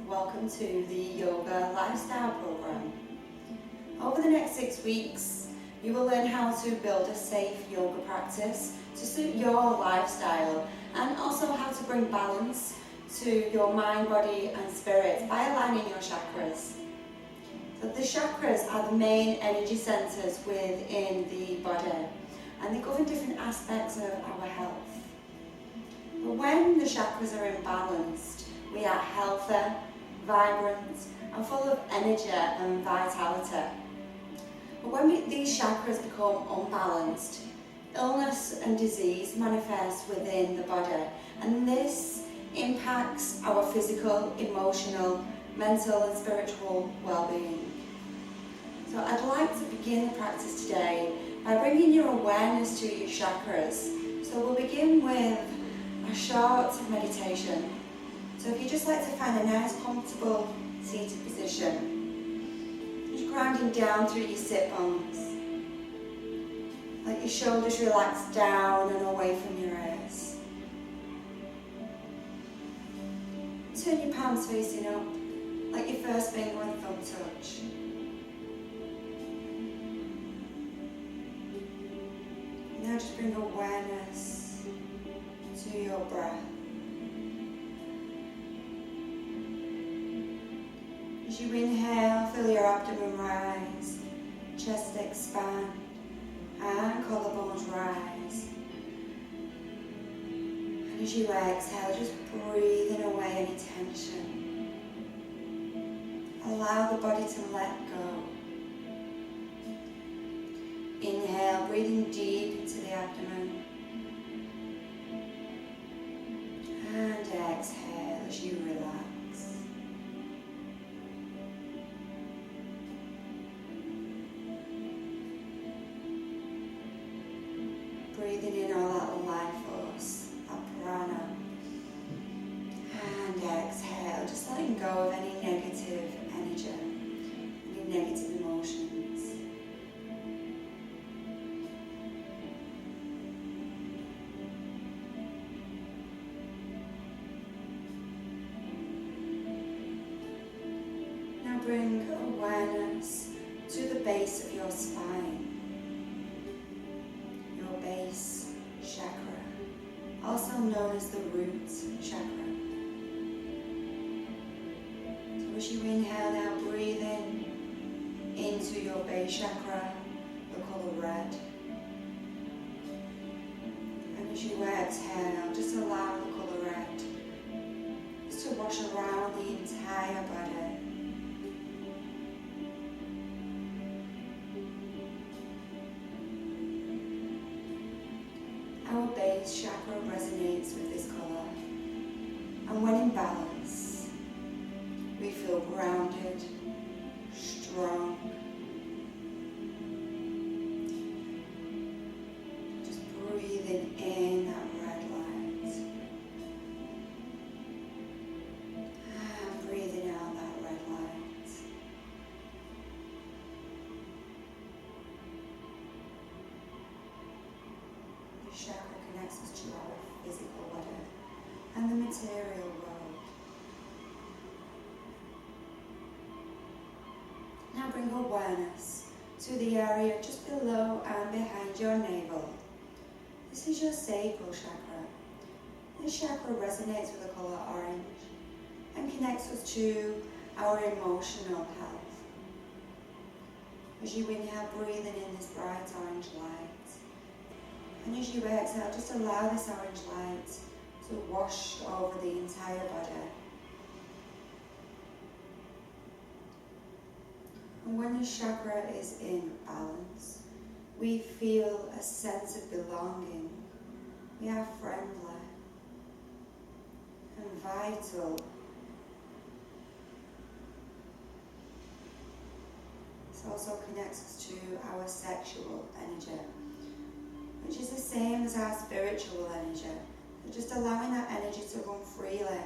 Welcome to the Yoga Lifestyle Program. Over the next 6 weeks, you will learn how to build a safe yoga practice to suit your lifestyle, and also how to bring balance to your mind, body and spirit by aligning your chakras. So the chakras are the main energy centers within the body, and they govern different aspects of our health. But when the chakras are imbalanced, we are healthy, vibrant and full of energy and vitality. But when these chakras become unbalanced, illness and disease manifest within the body, and this impacts our physical, emotional, mental and spiritual well-being. So I'd like to begin the practice today by bringing your awareness to your chakras. So we'll begin with a short meditation. So if you just like to find a nice comfortable seated position, just grounding down through your sit bones. Let your shoulders relax down and away from your ears. Turn your palms facing up, like your first finger and thumb touch. Now just bring awareness to your breath. As you inhale, feel your abdomen rise, chest expand, and collarbones rise. And as you exhale, just breathing away any tension. Allow the body to let go. Inhale, breathing deep into the abdomen. And exhale as you relax. Breathing in all that life force, that prana. And exhale, just letting go of any negative energy, any negative emotions. Now bring awareness to the base of your spine. Base chakra, also known as the root chakra. So as you inhale now, breathe in into your base chakra, the colour red. And as you exhale, just allow the colour red just to wash around the entire body. Our base chakra resonates with this colour, and when in balance, we feel grounded, strong. Just breathing in that red light, and breathing out that red light. The chakra connects us to our physical body and the material world. Now bring awareness to the area just below and behind your navel. This is your sacral chakra. This chakra resonates with the colour orange and connects us to our emotional health. As you inhale, breathing in this bright orange light. And as you exhale, just allow this orange light to wash over the entire body. And when the chakra is in balance, we feel a sense of belonging. We are friendly and vital. This also connects us to our sexual energy, which is the same as our spiritual energy. So just allowing that energy to run freely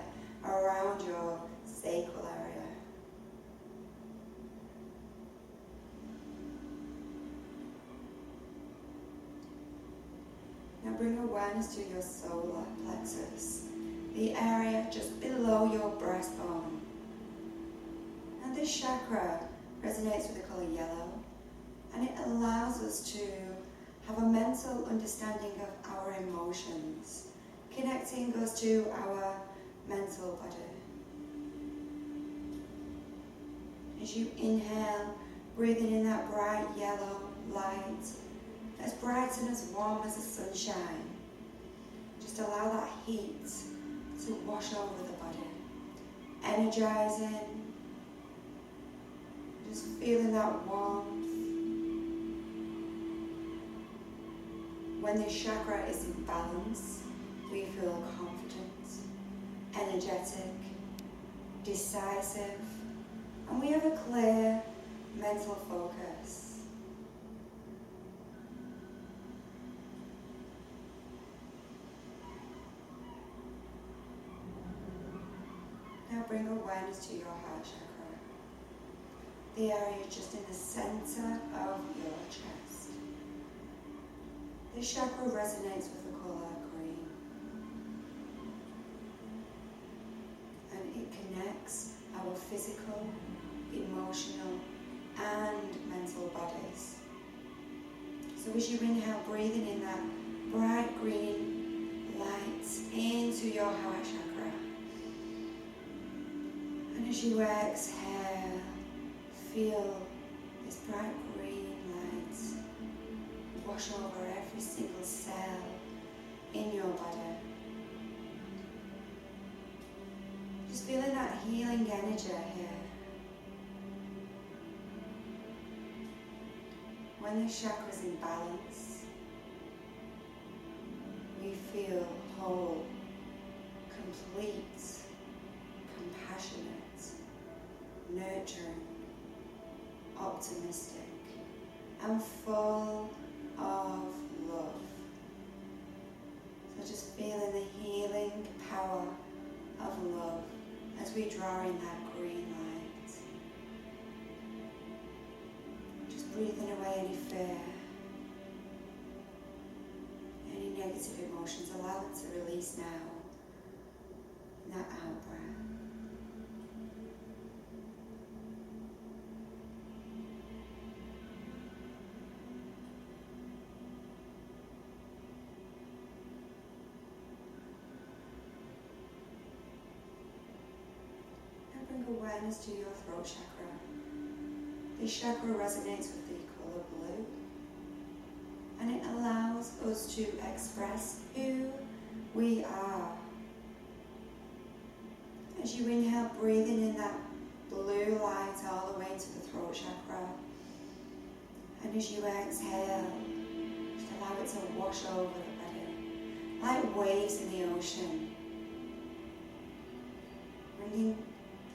around your sacral area. Now bring awareness to your solar plexus. the area just below your breastbone. And this chakra resonates with the colour yellow, and it allows us to have a mental understanding of our emotions, connecting us to our mental body. As you inhale, breathing in that bright yellow light, as bright and as warm as the sunshine, just allow that heat to wash over the body, energizing, just feeling that warmth. When this chakra is in balance, we feel confident, energetic, decisive, and we have a clear mental focus. Now bring awareness to your heart chakra, the area just in the center of your chest. This chakra resonates with the colour green, and it connects our physical, emotional and mental bodies. So as you inhale, breathing in that bright green light into your heart chakra, and as you exhale, feel this bright green light wash over every single cell in your body. Just feeling that healing energy here. When the chakra is in balance, we feel whole, complete, compassionate, nurturing, optimistic, and full of love. So just feeling the healing power of love as we draw in that green light. Just breathing away any fear, any negative emotions. Allow them to release now in that out breath. Bring awareness to your throat chakra. This chakra resonates with the colour blue, and it allows us to express who we are. As you inhale, breathing in that blue light all the way to the throat chakra, and as you exhale, just allow it to wash over the body like waves in the ocean, bringing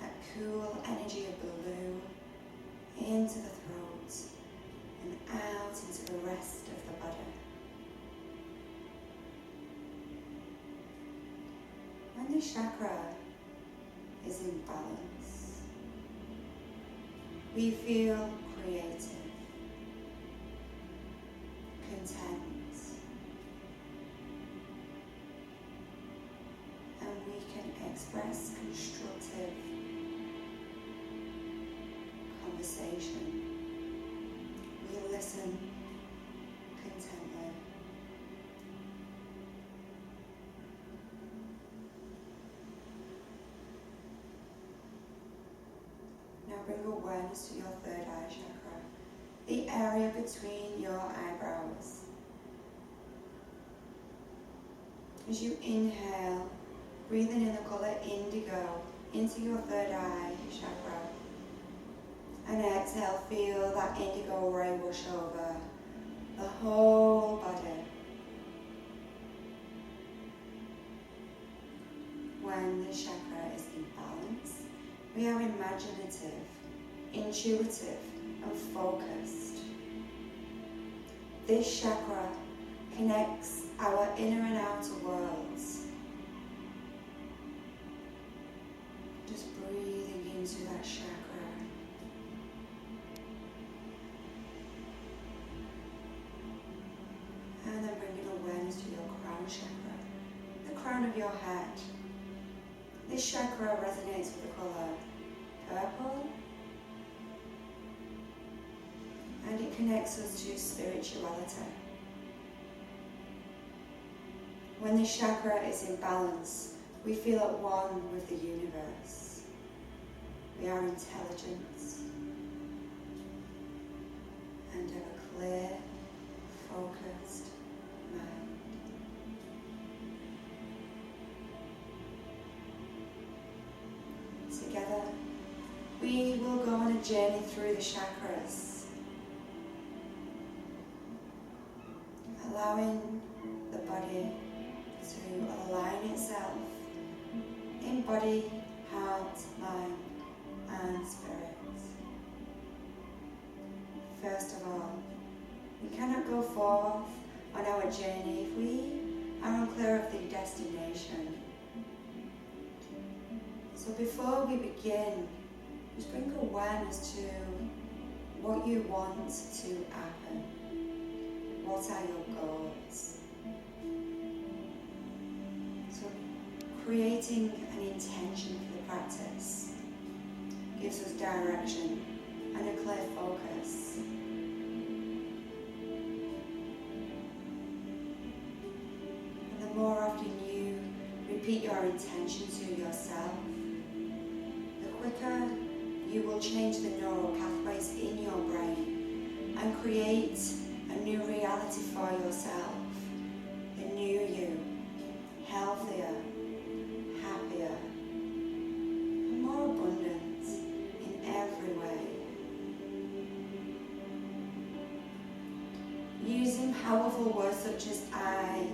that cool energy of blue into the throat and out into the rest of the body. When the chakra is in balance, we feel creative, content, and we can express constructive conversation. We listen contently. Now bring awareness to your third eye chakra, the area between your eyebrows. As you inhale, breathing in the colour indigo into your third eye chakra. And exhale, feel that indigo ray wash over the whole body. When the chakra is in balance, we are imaginative, intuitive, and focused. This chakra connects our inner and outer worlds. Just breathing into that chakra. And then bringing awareness to your crown chakra, the crown of your head. This chakra resonates with the colour purple, and it connects us to spirituality. When this chakra is in balance, we feel at one with the universe. We are intelligent and have a clear, focused mind. Together, we will go on a journey through the chakras, allowing the body to align itself in body, heart, mind, and spirit. First of all, we cannot go forth on our journey if we are unclear of the destination. So before we begin, just bring awareness to what you want to happen. What are your goals? So creating an intention for the practice gives us direction and a clear focus. And the more often you repeat your intention to yourself, the quicker you will change the neural pathways in your brain and create a new reality for yourself. The new you, healthier, happier, and more abundant in every way. Using powerful words such as I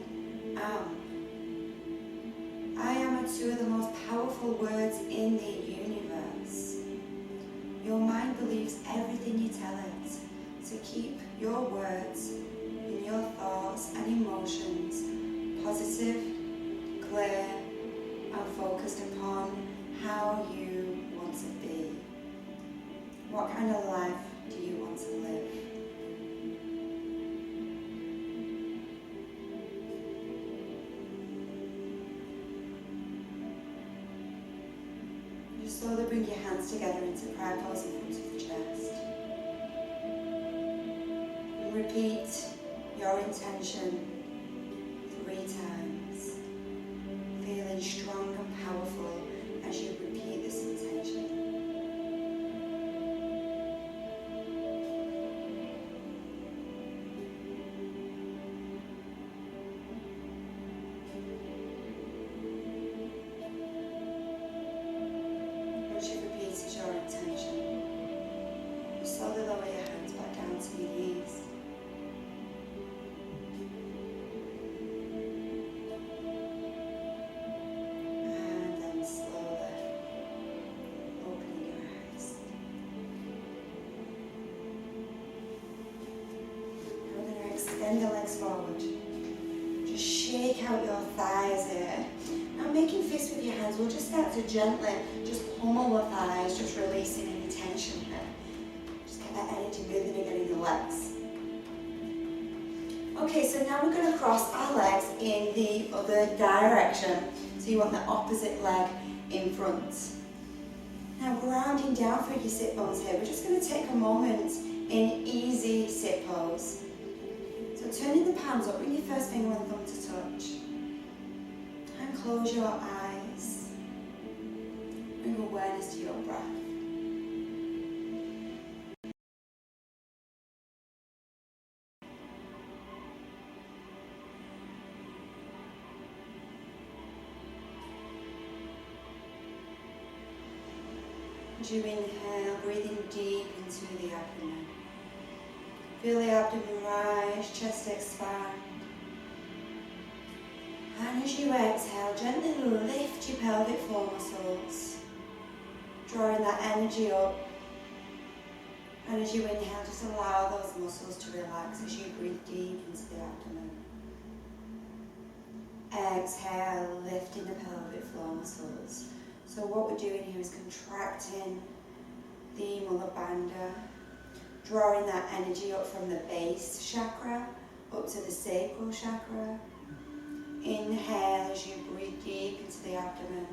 am. I am are two of the most powerful words in the universe. Your mind believes everything you tell it, so keep your words and your thoughts and emotions positive, clear, and focused upon how you want to be. What kind of life do you want to live? Just slowly bring your hands together into prayer pose in front of the chest. And repeat your intention 3 times, feeling strong and powerful as you repeat this intention. Once you've repeated your intention, you slowly lower your hands back down to your knees. And then slowly opening your eyes. Now we're going to extend the legs forward. Just shake out your thighs here. Now making fists with your hands, we'll just start to gently just pummel the thighs, just releasing any tension here. Just get that energy moving again in the legs. Okay, so now we're going to cross our legs in the other direction. So you want the opposite leg in front. Now grounding down through your sit bones here, we're just going to take a moment in easy sit pose. So turning the palms up, bring your first finger and thumb to touch. And close your eyes. Bring awareness to your breath. As you inhale, breathing deep into the abdomen. Feel the abdomen rise, chest expand. And as you exhale, gently lift your pelvic floor muscles, drawing that energy up. And as you inhale, just allow those muscles to relax as you breathe deep into the abdomen. Exhale, lifting the pelvic floor muscles. So what we're doing here is contracting the Mula Bandha, drawing that energy up from the base chakra up to the sacral chakra. Inhale as you breathe deep into the abdomen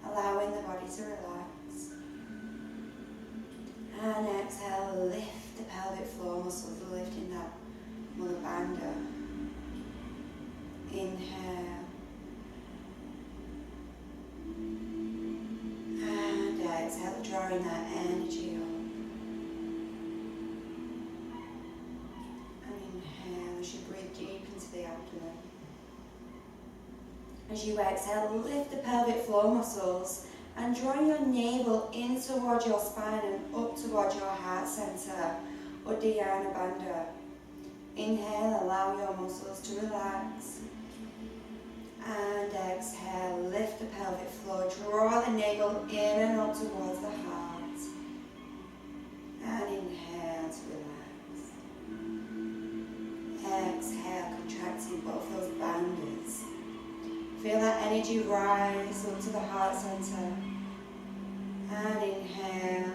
allowing the body to relax. And exhale, lift the pelvic floor muscles, lifting that mother bandha. Inhale. And exhale, drawing that energy up. And inhale as you breathe deep into the abdomen. As you exhale, lift the pelvic floor muscles and draw your navel in towards your spine and up towards your heart center, Uddiyana Bandha. Inhale, allow your muscles to relax. And exhale, lift the pelvic floor, draw the navel in and up towards the heart. And inhale to relax. Exhale, contracting both those bandhas. Feel that energy rise up to the heart center. And inhale,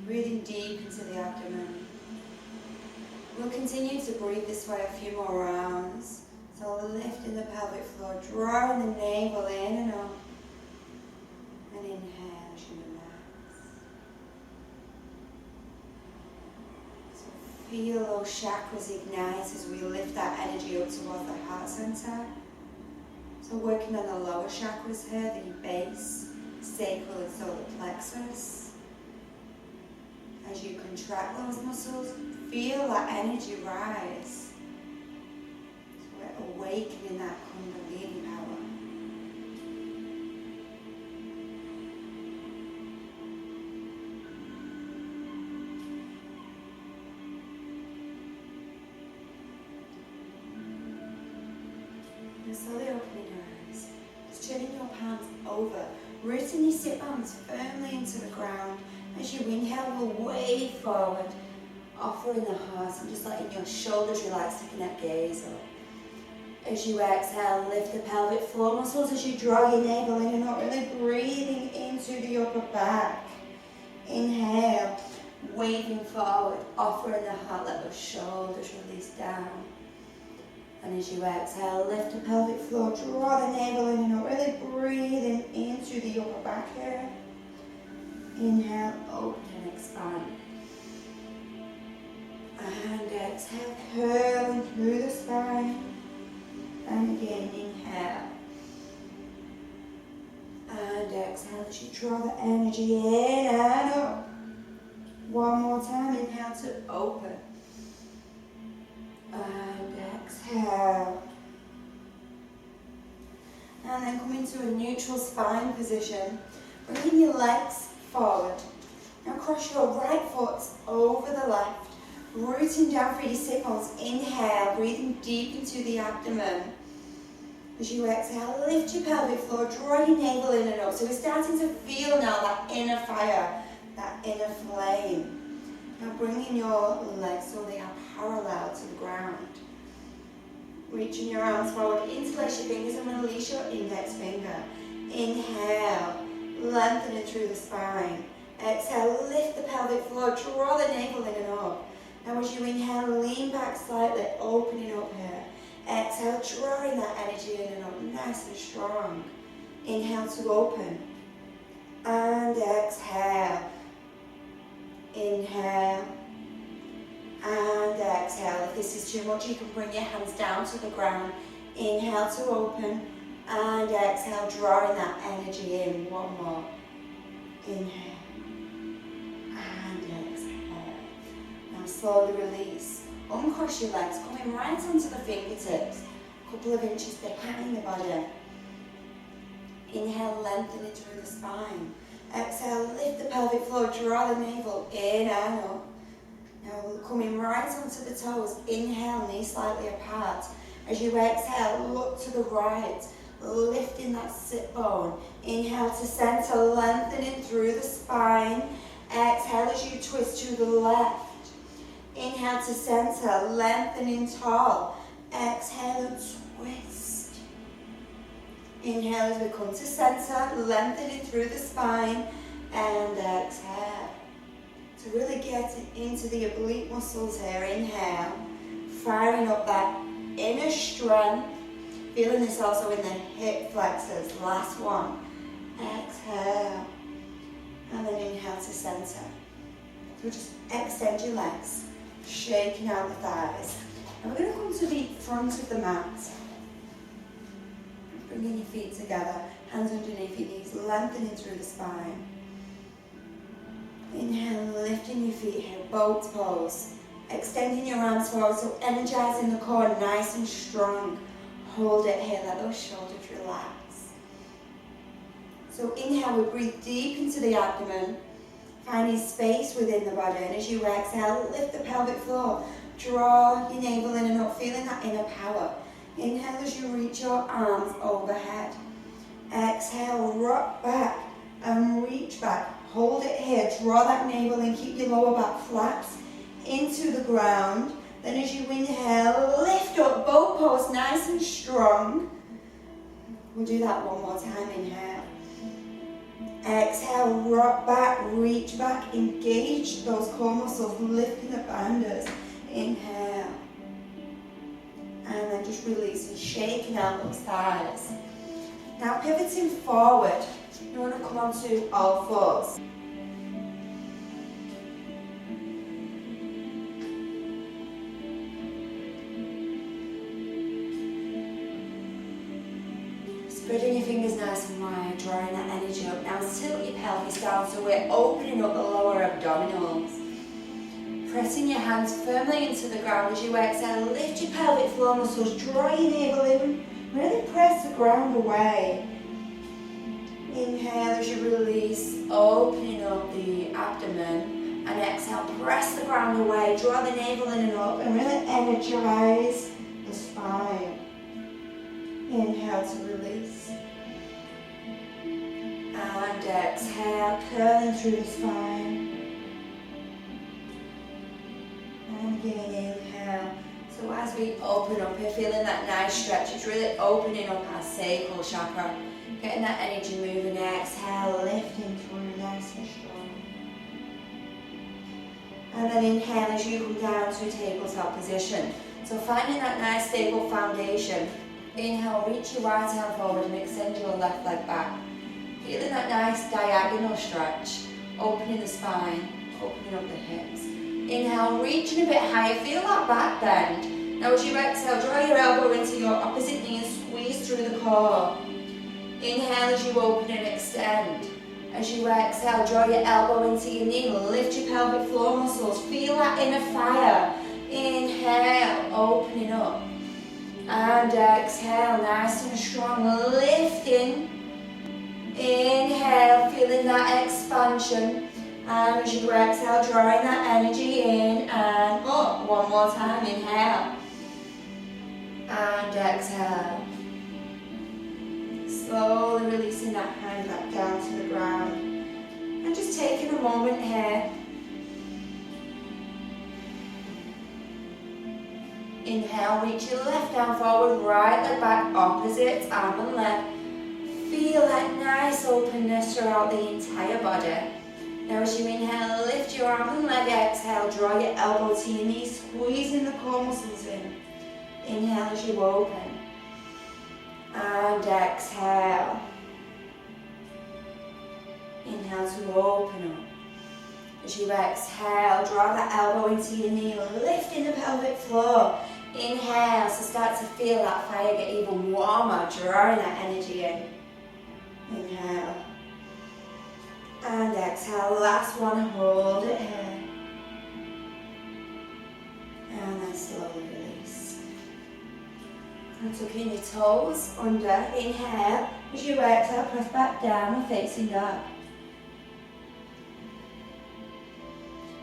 breathing deep into the abdomen. We'll continue to breathe this way a few more rounds. So lifting the pelvic floor, drawing the navel in and up. And inhale as you relax. So feel those chakras ignite as we lift that energy up towards the heart center. So working on the lower chakras here, the base, sacral and solar plexus. As you contract those muscles, feel that energy rise. Awakening that Kundalini power. And slowly opening your eyes, just turning your palms over, rooting your sit bones firmly into the ground. As you inhale, we'll wave forward, offering the heart and just letting your shoulders relax, taking that gaze up. As you exhale, lift the pelvic floor muscles as you draw your navel in and up, really breathing into the upper back. Inhale, waving forward, offering the heart, let those shoulders release down. And as you exhale, lift the pelvic floor, draw the navel in and up, really breathing into the upper back here. Inhale, open and expand. And exhale, curling through the spine. And again, inhale. And exhale as you draw the energy in and up. One more time, inhale to open. And exhale. And then come into a neutral spine position. Bringing your legs forward. Now cross your right foot over the left. Rooting down through your sit bones. Inhale, breathing deep into the abdomen. As you exhale, lift your pelvic floor, draw your navel in and up. So we're starting to feel now that inner fire, that inner flame. Now bringing your legs so they are parallel to the ground. Reaching your arms forward, interlace your fingers and release your index finger. Inhale, lengthening through the spine. Exhale, lift the pelvic floor, draw the navel in and up. Now as you inhale, lean back slightly, opening up here. Exhale, drawing that energy in and up, nice and strong. Inhale to open. And exhale. Inhale. And exhale. If this is too much, you can bring your hands down to the ground. Inhale to open. And exhale, drawing that energy in. One more. Inhale. And exhale. Now slowly release. Uncross your legs, coming right onto the fingertips, a couple of inches behind the body. Inhale, lengthening through the spine. Exhale, lift the pelvic floor, draw the navel in and up. Now coming right onto the toes, inhale, knees slightly apart. As you exhale, look to the right, lifting that sit bone. Inhale to center, lengthening through the spine. Exhale as you twist to the left. Inhale to center, lengthening tall. Exhale and twist. Inhale as we come to center, lengthening through the spine. And exhale. To really get into the oblique muscles here. Inhale, firing up that inner strength. Feeling this also in the hip flexors. Last one. Exhale. And then inhale to center. So just extend your legs, shaking out the thighs. And we're going to come to the front of the mat. Bringing your feet together, hands underneath your knees, lengthening through the spine. Inhale, lifting your feet here, boat pose. Extending your arms forward, so energizing the core nice and strong. Hold it here, let those shoulders relax. So inhale, we breathe deep into the abdomen, finding space within the body. And as you exhale, lift the pelvic floor. Draw your navel in and up, feeling that inner power. Inhale as you reach your arms overhead. Exhale, rock back and reach back. Hold it here, draw that navel in, keep your lower back flat into the ground. Then as you inhale, lift up, boat pose, nice and strong. We'll do that one more time, inhale. Exhale, rock back, reach back, engage those core muscles, lifting the banders. Inhale. And then just releasing, shaking out those thighs. Now pivoting forward, you want to come onto all fours. Spreading your fingers nice and wide, drawing that energy up. Now tilt your pelvis down so we're opening up the lower abdominals. Pressing your hands firmly into the ground as you exhale. Lift your pelvic floor muscles, draw your navel in, really press the ground away. Inhale as you release, opening up the abdomen. And exhale, press the ground away, draw the navel in and up, and really energize the spine. Inhale to release. And exhale, curling through the spine. And again, inhale. So as we open up, you're feeling that nice stretch. It's really opening up our sacral chakra. Getting that energy moving. Exhale, lifting through nice and strong. And then inhale as you come down to a tabletop position. So finding that nice stable foundation. Inhale, reach your right hand forward and extend your left leg back. Feeling that nice diagonal stretch. Opening the spine, opening up the hips. Inhale, reaching a bit higher, feel that back bend. Now as you exhale, draw your elbow into your opposite knee and squeeze through the core. Inhale as you open and extend. As you exhale, draw your elbow into your knee, lift your pelvic floor muscles, feel that inner fire. Inhale, opening up. And exhale, nice and strong, lifting. Inhale, feeling that expansion. And as you exhale, drawing that energy in and up. One more time, inhale. And exhale. Slowly releasing that hand back down to the ground. And just taking a moment here. Inhale, reach your left arm forward, right leg back, opposite arm and leg. Feel that nice openness throughout the entire body. Now as you inhale, lift your arm and leg, exhale, draw your elbow to your knee, squeezing the core muscles in. Inhale as you open. And exhale. Inhale to open up. As you exhale, draw that elbow into your knee, lifting the pelvic floor. Inhale, so start to feel that fire get even warmer, drawing that energy in. Inhale. And exhale, last one, hold it here. And then slowly release. And tucking your toes under, inhale. As you exhale, press back down and facing up.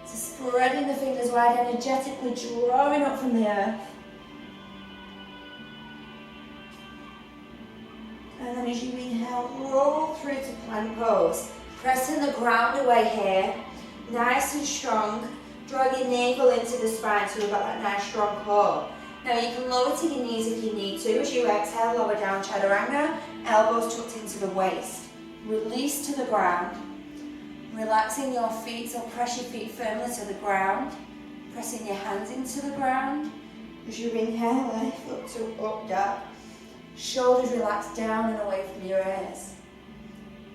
So spreading the fingers wide, energetically drawing up from the earth. And then as you inhale, roll through to plank pose. Pressing the ground away here, nice and strong. Draw your navel into the spine so you've got that nice strong core. Now you can lower to your knees if you need to. As you exhale, lower down chaturanga, elbows tucked into the waist. Release to the ground. Relaxing your feet, so press your feet firmly to the ground. Pressing your hands into the ground. As you inhale, lift up to up dog. Shoulders relax down and away from your ears.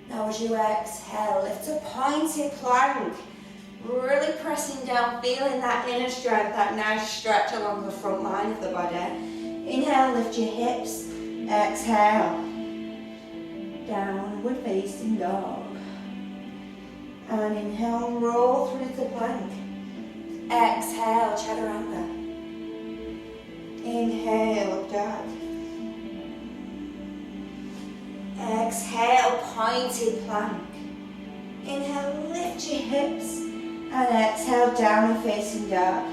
Now as you exhale, lift a pointed plank. Really pressing down, feeling that inner strength, that nice stretch along the front line of the body. Inhale, lift your hips. Exhale, downward facing dog. And inhale, roll through the plank. Exhale, chaturanga. Inhale, up dog. Exhale, pointed plank. Inhale, lift your hips. And exhale, downward facing dog.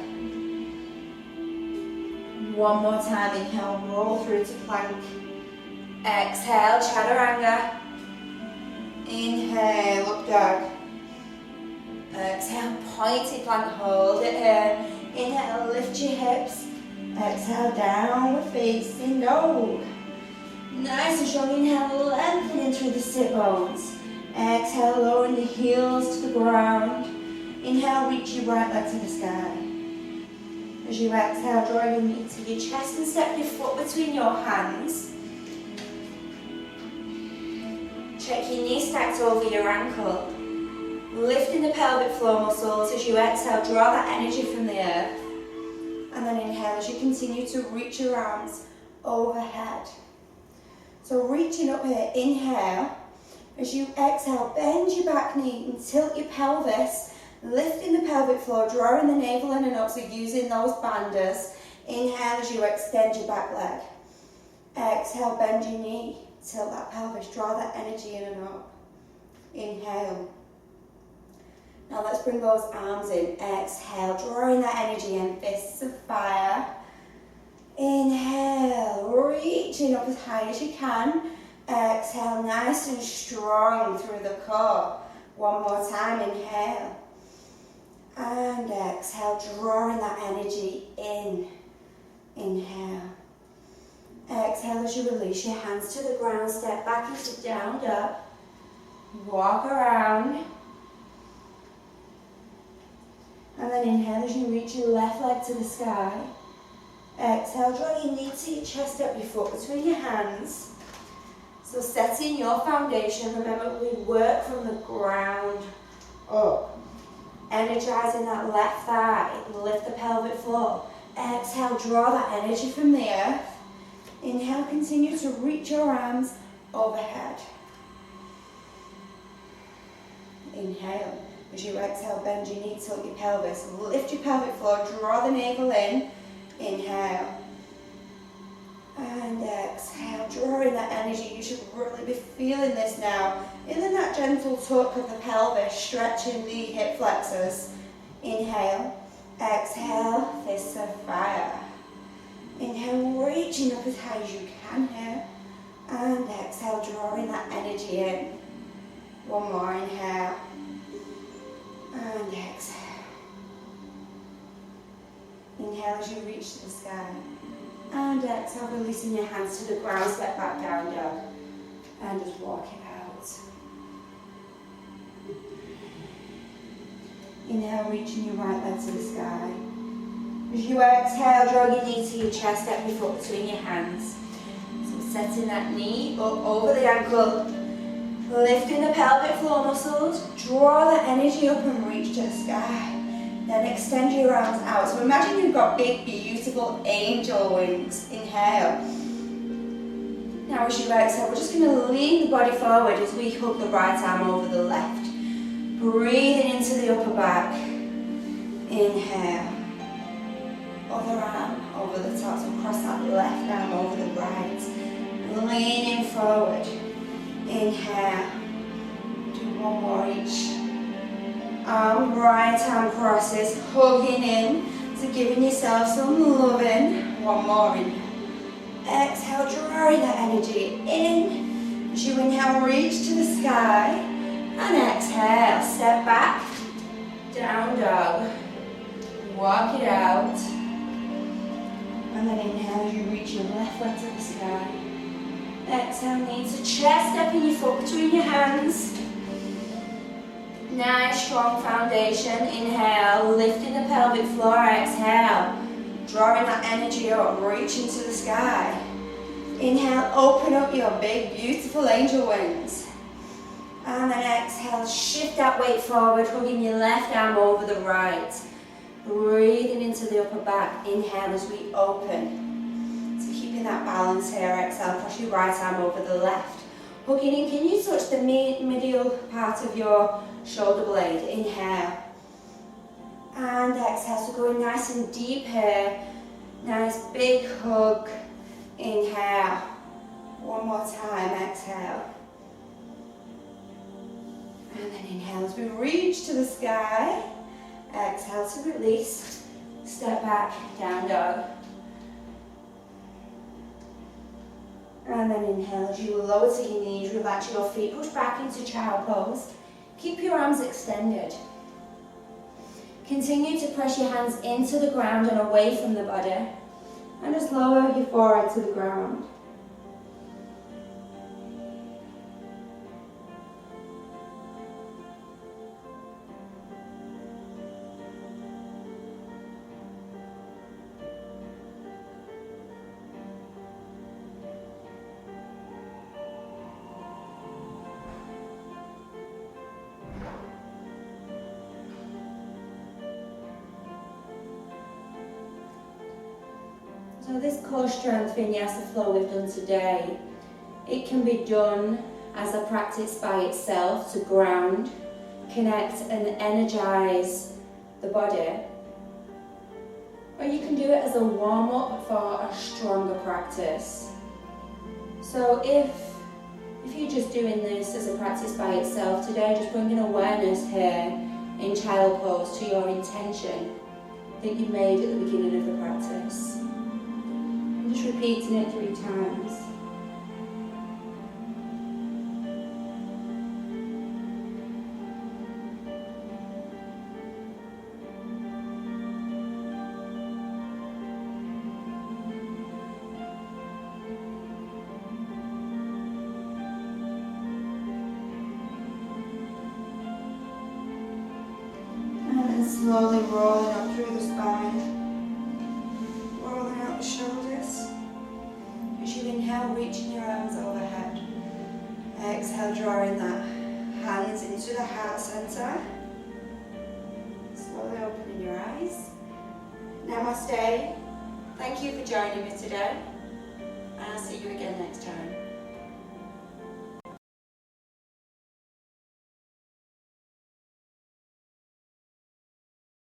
One more time, inhale, roll through to plank. Exhale, chaturanga. Inhale, up dog. Exhale, pointed plank, hold it here. Inhale, lift your hips. Exhale, downward facing dog. Nice and strong, inhale, lengthening through the sit bones. Exhale, lowering the heels to the ground. Inhale, reach your right leg to the sky. As you exhale, draw your knee to your chest and step your foot between your hands. Check your knee stacked over your ankle. Lifting the pelvic floor muscles. As you exhale, draw that energy from the earth. And then inhale as you continue to reach your arms overhead. So reaching up here, inhale. As you exhale, bend your back knee and tilt your pelvis. Lifting the pelvic floor, drawing the navel in and up, so using those banders. Inhale as you extend your back leg. Exhale, bend your knee, tilt that pelvis, draw that energy in and up. Inhale. Now let's bring those arms in. Exhale, drawing that energy in, fists of fire. Inhale, reaching up as high as you can. Exhale, nice and strong through the core. One more time, inhale. And exhale, drawing that energy in. Inhale. Exhale as you release your hands to the ground, step back into down dog. Walk around. And then inhale as you reach your left leg to the sky. Exhale, draw your knee to your chest, step your foot between your hands. So setting your foundation, remember we work from the ground up. Energizing that left thigh, lift the pelvic floor. Exhale, draw that energy from the earth. Inhale, continue to reach your arms overhead. Inhale, as you exhale, bend your knee, tilt your pelvis, lift your pelvic floor, draw the navel in. Inhale. And exhale, drawing that energy. You should really be feeling this now. Feeling that gentle tuck of the pelvis, stretching the hip flexors. Inhale, exhale, fists of fire. Inhale, reaching up as high as you can here. And exhale, drawing that energy in. One more, inhale. And exhale. Inhale as you reach to the sky. And exhale, releasing your hands to the ground, step back down dog. And just walk it out. Inhale, reaching your right leg to the sky. As you exhale, draw your knee to your chest, step your foot between your hands. So setting that knee up over the ankle, lifting the pelvic floor muscles, draw the energy up and reach to the sky. Then extend your arms out. So imagine you've got big, beautiful angel wings. Inhale. Now as you exhale, we're just going to lean the body forward as we hook the right arm over the left. Breathing into the upper back. Inhale. Other arm over the top. So cross that left arm over the right. Leaning forward. Inhale. Do one more each. Right arm crosses, hugging in, so giving yourself some loving. One more inhale. Exhale, drawing that energy in. As you inhale, reach to the sky. And exhale, step back, down dog. Walk it out. And then inhale as you reach your left leg to the sky. Exhale, knee to chest, stepping your foot between your hands. Nice strong foundation. Inhale, lifting the pelvic floor. Exhale, drawing that energy up, reaching to the sky. Inhale, open up your big beautiful angel wings. And then exhale, shift that weight forward, hugging your left arm over the right. Breathing into the upper back, inhale as we open. So keeping that balance here, exhale, cross your right arm over the left. Hugging in, can you touch the medial part of your shoulder blade? Inhale. And exhale, so going nice and deep here. Nice big hug. Inhale. One more time, exhale. And then inhale as we reach to the sky. Exhale to release. Step back, down dog. And then inhale as you lower to your knees, relax your feet, push back into child pose. Keep your arms extended. Continue to press your hands into the ground and away from the body. And just lower your forehead to the ground. So this core strength vinyasa flow we've done today, it can be done as a practice by itself to ground, connect and energize the body. Or you can do it as a warm-up for a stronger practice. So if you're just doing this as a practice by itself today, just bringing awareness here in child pose to your intention that you made at the beginning of the practice. Just repeating it 3 times. And then slowly rolling up through the spine. Rolling out the shoulders. As you inhale, reaching your arms overhead. Exhale, drawing that hands into the heart center. Slowly opening your eyes. Namaste. Thank you for joining me today. And I'll see you again next time.